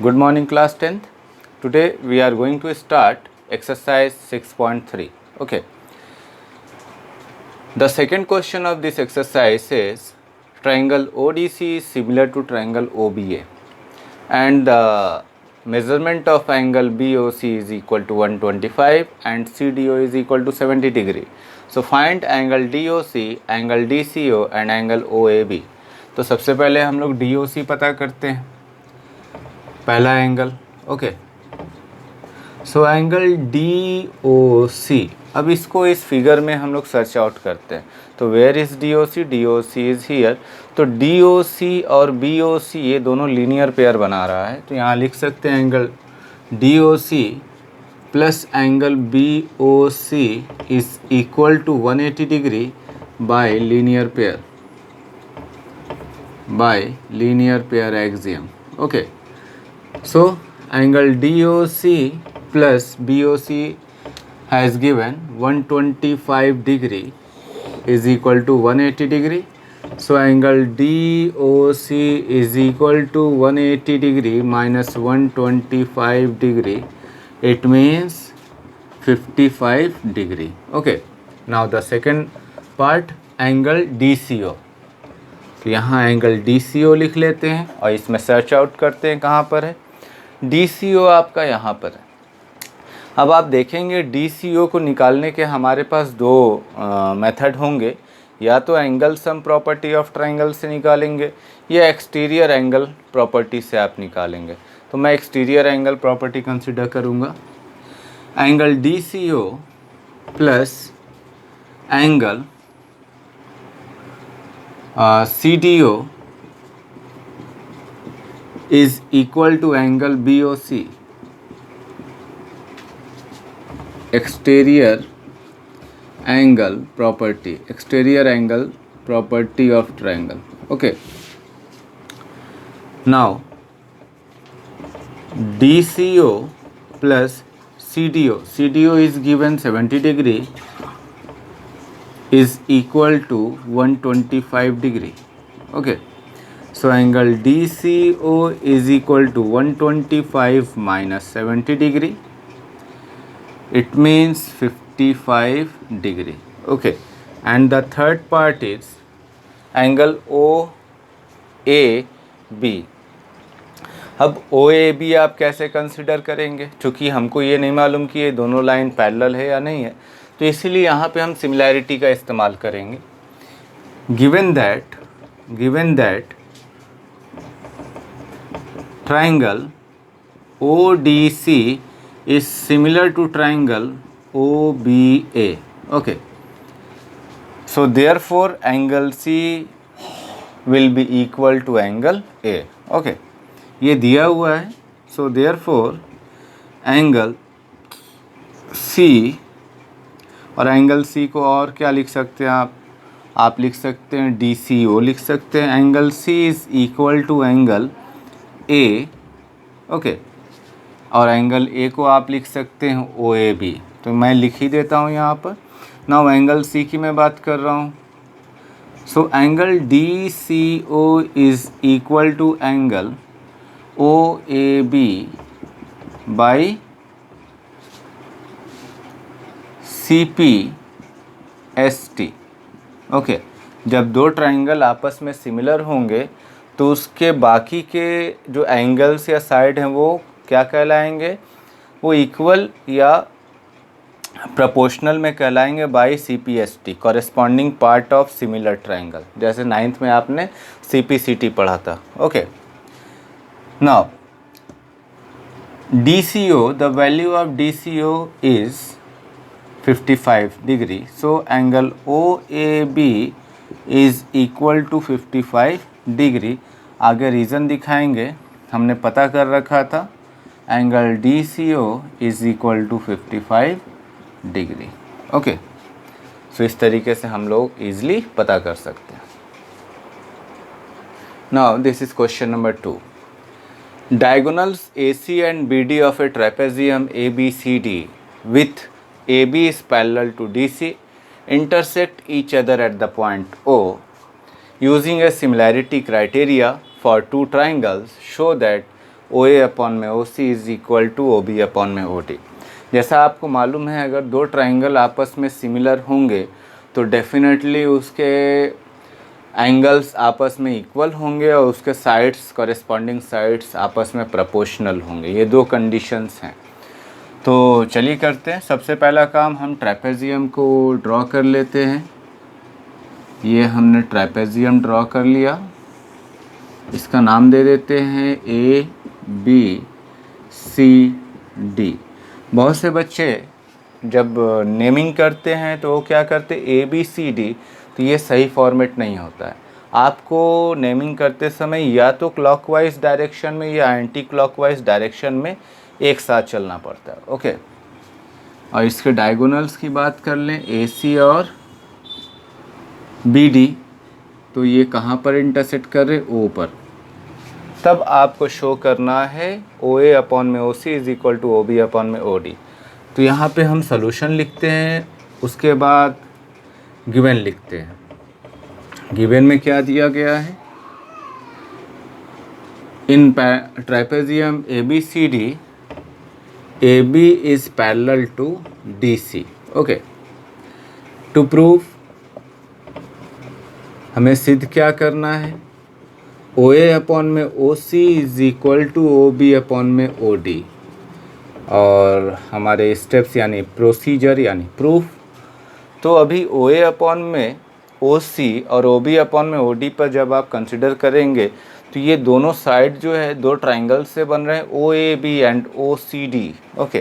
Good morning class 10th. Today we are going to start exercise 6.3. Okay. The second question of this exercise is triangle ODC is similar to triangle OBA and the measurement of angle BOC is equal to 125 and CDO is equal to 70 degree. So find angle DOC, angle DCO and angle OAB. तो सबसे पहले हम लोग DOC पता करते हैं, पहला angle. Okay, so angle D O C. अब इसको इस फिगर में हम लोग सर्च आउट करते हैं. तो where is D O C? D O C is here. तो डी ओ सी और बी ओ सी ये दोनों लीनियर पेयर बना रहा है. तो यहाँ लिख सकते हैं angle D O C plus angle B O C is equal to 180 degree by linear pair axiom. Okay, so angle DOC plus BOC has given 125 degree is equal to 180 degree. So angle DOC is equal to 180 degree minus 125 degree. It means 55 degree. Okay. Now the second part, angle DCO. तो यहाँ angle DCO लिख लेते हैं और इसमें search out करते हैं कहाँ पर है. DCO आपका यहाँ पर है. अब आप देखेंगे DCO को निकालने के हमारे पास दो मेथड होंगे. या तो angle sum property of triangle से निकालेंगे या एक्सटीरियर एंगल प्रॉपर्टी से आप निकालेंगे. तो मैं एक्सटीरियर एंगल प्रॉपर्टी कंसिडर करूँगा. Angle DCO plus angle CDO is equal to angle BOC, exterior angle property of triangle. Okay, now DCO plus CDO is given 70 degree is equal to 125 degree. Okay, so angle DCO is equal to 125 minus 70 degree. It means 55 degree. Okay, and the third part is angle OAB. अब OAB आप कैसे consider करेंगे? चूँकि हमको ये नहीं मालूम कि ये दोनों लाइन पैरेलल है या नहीं है, तो इसीलिए यहाँ पे हम सिमिलैरिटी का इस्तेमाल करेंगे. Given that triangle ODC is similar to triangle OBA. Okay, so therefore angle C will be equal to angle A. Okay, ये दिया हुआ है. So therefore angle C, और एंगल C को और क्या लिख सकते हैं आप लिख सकते हैं DCO लिख सकते हैं. Angle C is equal to angle A. Okay, और एंगल A को आप लिख सकते हैं OAB. तो मैं लिख ही देता हूँ यहाँ पर. नाउ एंगल C की मैं बात कर रहा हूँ. So angle DCO is equal to angle OAB by CPST. Okay, जब दो ट्राइंगल आपस में सिमिलर होंगे तो उसके बाकी के जो एंगल्स या साइड हैं वो क्या कहलाएंगे? वो इक्वल या प्रोपोर्शनल में कहलाएंगे by CPST, corresponding part of similar triangle. जैसे 9th में आपने CPCT पढ़ा था. Okay, now DCO, the value of DCO is 55 degree. So angle OAB is equal to 55 degree. आगे रीज़न दिखाएंगे. हमने पता कर रखा था angle DCO is equal to 55 degree. Okay, so इस तरीके से हम लोग ईज़िली पता कर सकते हैं. Now this is question number 2. Diagonals AC and BD of a trapezium ABCD with AB is parallel to DC intersect each other at the point O. Using a similarity criteria for two triangles, show that O A upon में O C is equal to O B upon में O D. जैसा आपको मालूम है, अगर दो triangle आपस में सिमिलर होंगे तो डेफिनेटली उसके एंगल्स आपस में इक्वल होंगे और उसके साइड्स, कॉरेस्पॉन्डिंग साइड्स आपस में प्रोपोर्शनल होंगे। ये दो कंडीशंस हैं। तो चलिए करते हैं। सबसे पहला काम हम ट्रेपेजियम को ड्रॉ कर लेते हैं। ये हमने ट्रेपेजियम ड्रॉ कर लिया। इसका नाम दे देते हैं ए बी सी डी। बहुत से बच्चे जब नेमिंग करते हैं तो वो क्या करते हैं, ए बी सी डी, तो ये सही फॉर्मेट नहीं होता है। आपको नेमिंग करते समय या तो क्लॉकवाइज डायरेक्शन में या एंटी क्लॉकवाइज डायरेक्शन में एक साथ चलना पड़ता है। ओके, और इसके डायगोनल्स की बात कर लें, ए सी और बी डी, तो ये कहाँ पर इंटरसेक्ट कर रहे, ओ पर। तब आपको शो करना है ओ ए अपॉन में O C is equal to O B upon में ओ डी। तो यहाँ पे हम सोल्यूशन लिखते हैं, उसके बाद गिवन लिखते हैं। गिवन में क्या दिया गया है, in trapezium A B C D, A B is parallel to D C. Okay, to prove हमें सिद्ध क्या करना है, ओ ए अपॉन में O C is equal to O B upon में ओ डी। और हमारे स्टेप्स यानी प्रोसीजर यानी प्रूफ। तो अभी ओ ए अपॉन में ओ सी और ओ बी अपॉन में ओ डी पर जब आप कंसिडर करेंगे तो ये दोनों साइड जो है दो ट्राइंगल से बन रहे हैं, O A B and O C D. Okay,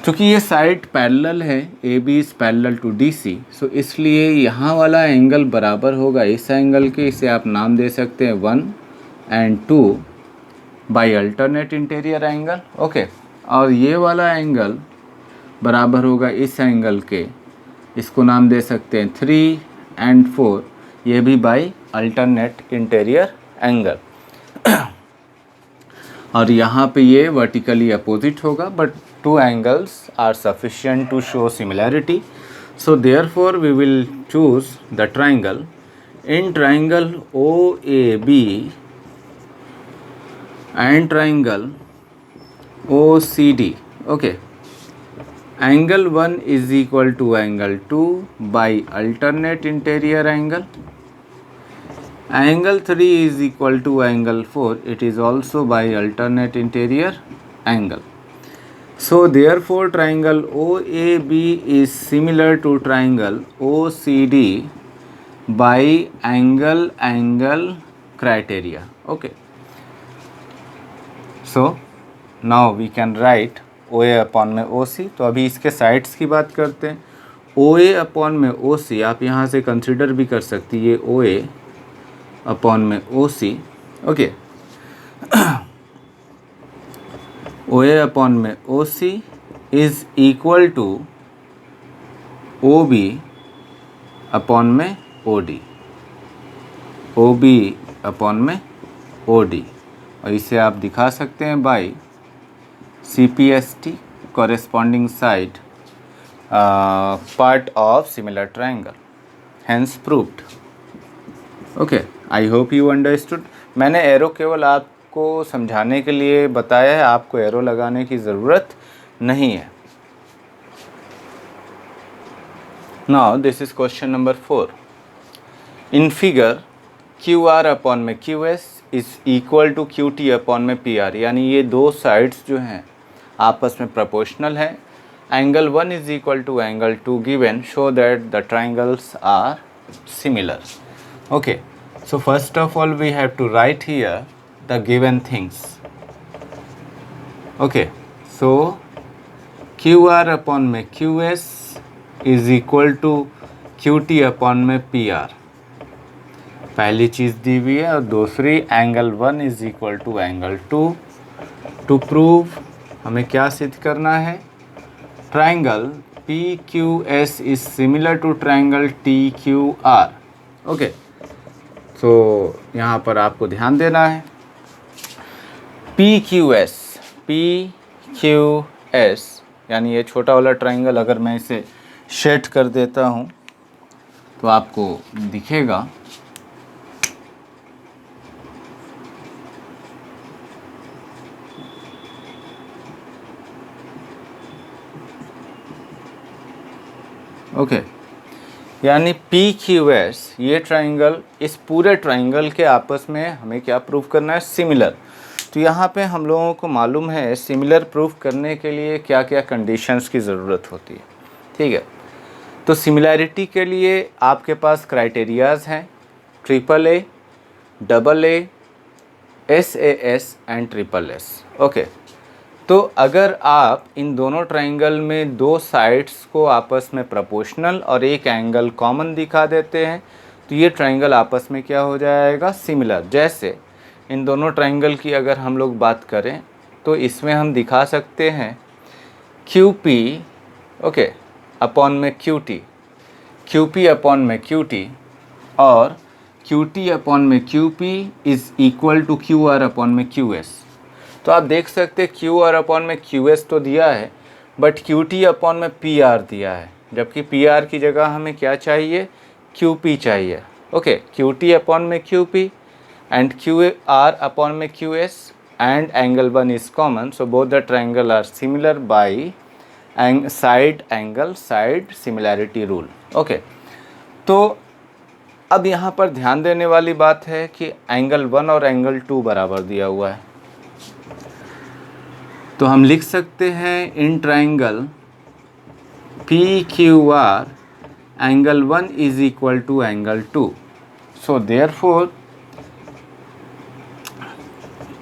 क्योंकि ये साइड पैरेलल है, A B is parallel to D C, so इसलिए यहाँ वाला एंगल बराबर होगा इस एंगल के। इसे आप नाम दे सकते हैं 1 and 2 by alternate interior angle. Okay, और ये वाला एंगल बराबर होगा इस एंगल के, इसको नाम दे सकते हैं 3 एंड 4, ये भी बाई अल्टरनेट इंटीरियर एंगल। और यहाँ पे ये वर्टिकली अपोजिट होगा, but two angles are sufficient to show similarity, so therefore we will choose the triangle. In triangle OAB and triangle OCD, okay, angle 1 is equal to angle 2 by alternate interior angle. Angle 3 is equal to angle 4, it is also by alternate interior angle. So therefore triangle OAB is similar to triangle OCD by angle criteria. Okay, so now we can write OA upon में OC। तो अभी इसके sides की बात करते हैं। OA upon में OC आप यहाँ से कंसिडर भी कर सकती है, OA upon में OC। Okay, O A upon में O C is equal to O B upon में O D, O B upon में ओ डी। और इसे आप दिखा सकते हैं by C P S T, corresponding side part of similar triangle, hence proved. Okay, I hope you understood. मैंने arrow केवल आपको समझाने के लिए बताया है, आपको एरो लगाने की ज़रूरत नहीं है। Now this is question number 4। In figure Q R upon में Q S is equal to Q T upon में पी आर, यानी ये दो साइड्स जो हैं आपस में प्रोपोर्शनल है। Angle 1 is equal to angle 2 given, show that the triangles are similar. Okay, so first of all we have to write here the given things. Okay, so QR upon में QS is equal to QT upon में PR, पहली चीज़ दी हुई है। और दूसरी angle 1 is equal to angle 2। To prove हमें क्या सिद्ध करना है, triangle PQS is similar to triangle TQR। Okay, तो यहाँ पर आपको ध्यान देना है PQS यानी ये छोटा वाला ट्राइंगल, अगर मैं इसे शेड कर देता हूँ तो आपको दिखेगा ओके, यानी पी क्यू एस ये ट्राइंगल, इस पूरे ट्राइंगल के आपस में हमें क्या प्रूव करना है, सिमिलर। तो यहाँ पे हम लोगों को मालूम है सिमिलर प्रूफ करने के लिए क्या क्या कंडीशंस की ज़रूरत होती है, ठीक है। तो सिमिलैरिटी के लिए आपके पास क्राइटेरियाज हैं, triple A, double A, S A S and triple S. Okay, तो अगर आप इन दोनों ट्राइंगल में दो साइड्स को आपस में प्रोपोर्शनल और एक एंगल कॉमन दिखा देते हैं तो ये ट्राइंगल आपस में क्या हो जाएगा, सिमिलर। जैसे इन दोनों ट्राइंगल की अगर हम लोग बात करें तो इसमें हम दिखा सकते हैं क्यू पी, ओके, अपॉन में Q T, Q P upon में क्यू टी, और क्यू टी अपॉन में Q P is equal to Q R upon में क्यू एस। तो आप देख सकते हैं क्यू आर अपॉन में क्यू एस तो दिया है बट क्यू टी अपॉन में पी आर दिया है, जबकि पी आर की जगह हमें क्या चाहिए, क्यू पी चाहिए। ओके, क्यू टी अपॉन में Q P and QR upon में QS and angle 1 is common, so both the triangle are similar by side angle side similarity rule. Okay, तो अब यहाँ पर ध्यान देने वाली बात है कि एंगल 1 और एंगल 2 बराबर दिया हुआ है, तो हम लिख सकते हैं in triangle PQR angle 1 is equal to angle 2, so therefore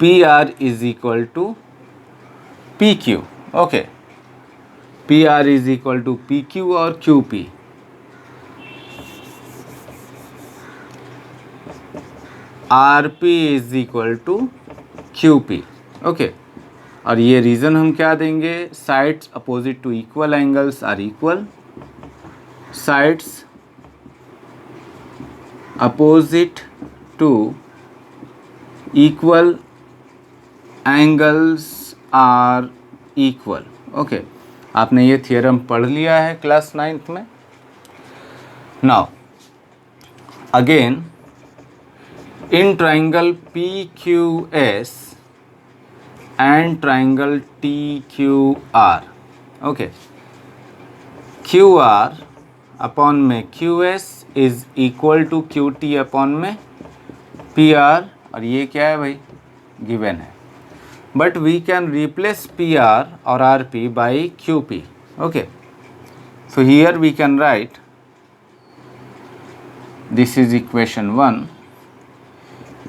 PR is equal to PQ. Okay, PR is equal to PQ और QP। RP is equal to QP। Okay, और ये रीज़न हम क्या देंगे, sides opposite to equal angles are equal, sides opposite to equal angles are equal. Okay, आपने ये theorem पढ़ लिया है क्लास 9th में। Now again in triangle P Q S and triangle T Q R, okay, Q R upon में Q S is equal to Q T upon में P R, और ये क्या है भाई, गिवन है। But we can replace PR or RP by QP. Okay, so here we can write, this is equation 1,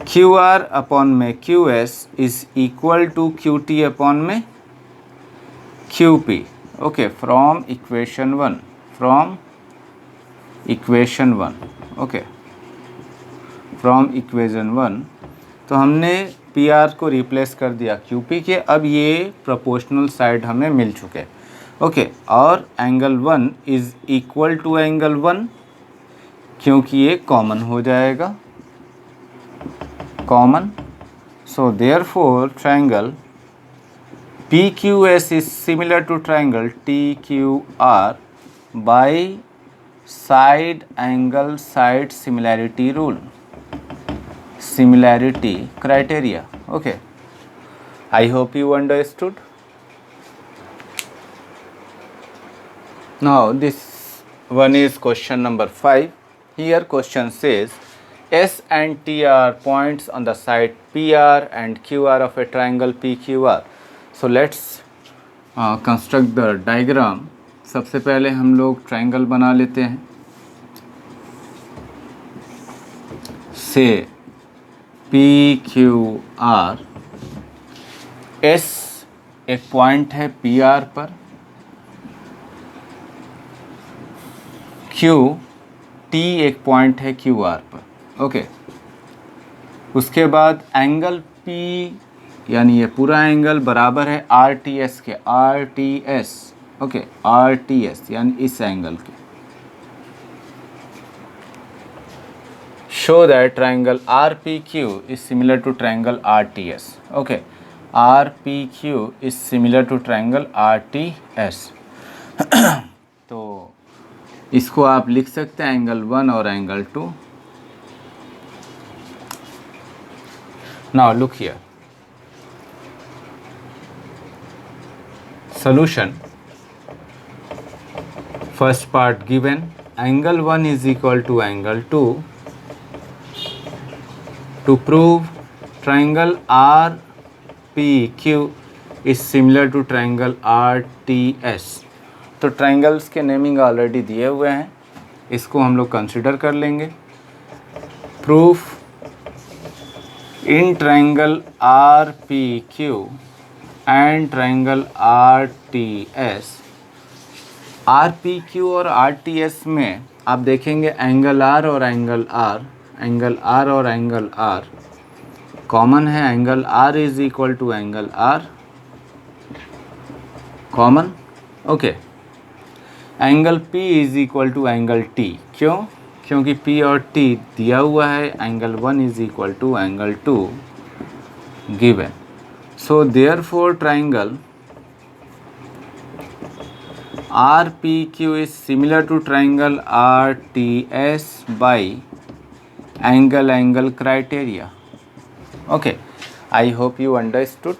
QR upon में QS is equal to QT upon में QP. Okay, from equation 1, from equation 1, okay, from equation 1, तो हमने P R को replace कर दिया Q P के, अब ये प्रोपोर्शनल साइड हमें मिल चुके। ओके, और angle 1 is equal to angle 1 क्योंकि ये कॉमन हो जाएगा, common, so therefore triangle P Q S is similar to triangle T Q R by side angle side similarity rule, similarity criteria. Okay, I hope you understood. Now this one is question number 5. Here question says S and T are points on the side PR and QR of a triangle PQR. So let's construct the diagram. सबसे पहले हम लोग triangle बना लेते हैं। से PQR, S एक point है PR पर, T एक पॉइंट है QR पर। ओके, उसके बाद एंगल P यानी ये पूरा एंगल बराबर है RTS के, RTS, ओके, RTS यानी इस एंगल के। Show that triangle RPQ is similar to triangle RTS. Okay, RPQ is similar to triangle RTS. तो इसको आप लिख सकते हैं एंगल 1 और angle 2। Now look here. Solution. first part given, angle 1 is equal to angle 2. To prove triangle RPQ is similar to triangle RTS. तो triangles के naming already दिए हुए हैं, इसको हम लोग कंसिडर कर लेंगे. Proof in triangle RPQ and triangle RTS. RPQ और RTS में आप देखेंगे एंगल R और एंगल R, एंगल R और एंगल R कॉमन है. Angle R is equal to angle R common. Okay. Angle P is equal to angle T. क्यों? क्योंकि P और T दिया हुआ है. Angle 1 is equal to angle 2 given. So therefore triangle RPQ is similar to triangle RTS by angle criteria. Okay, I hope you understood.